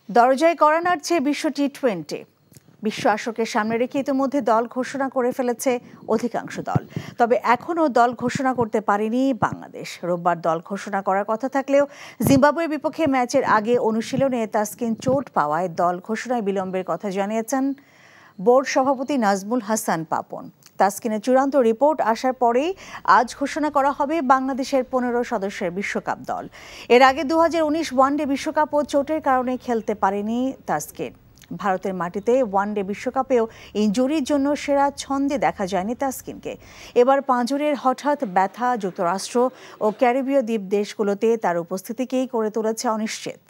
দরজায় কড়া নাড়ছে বিশ্ব টি-20। বিশ্ব আসরকে সামনে রেখে ইতিমধ্যে দল ঘোষণা করে ফেলেছে অধিকাংশ দল, তবে এখনও দল ঘোষণা করতে পারেনি বাংলাদেশ। রোববার দল ঘোষণা করার কথা থাকলেও জিম্বাবুয়ের বিপক্ষে ম্যাচের আগে অনুশীলনে তাসকিন চোট পাওয়ায় দল ঘোষণায় বিলম্বের কথা জানিয়েছেন বোর্ড সভাপতি নাজমুল হাসান পাপন। তাসকিনের চূড়ান্ত রিপোর্ট আসার পরেই আজ ঘোষণা করা হবে বাংলাদেশের 15 সদস্যের বিশ্বকাপ দল। এর আগে 2019 ওয়ানডে বিশ্বকাপও চোটের কারণে খেলতে পারেনি তাসকিন। ভারতের মাটিতে ওয়ানডে বিশ্বকাপেও ইনজুরির জন্য সেরা ছন্দে দেখা যায়নি তাসকিনকে। এবার পাঁজরের হঠাৎ ব্যথা যুক্তরাষ্ট্র ও ক্যারিবীয় দ্বীপ দেশগুলোতে তার উপস্থিতিকেই করে তুলেছে অনিশ্চিত।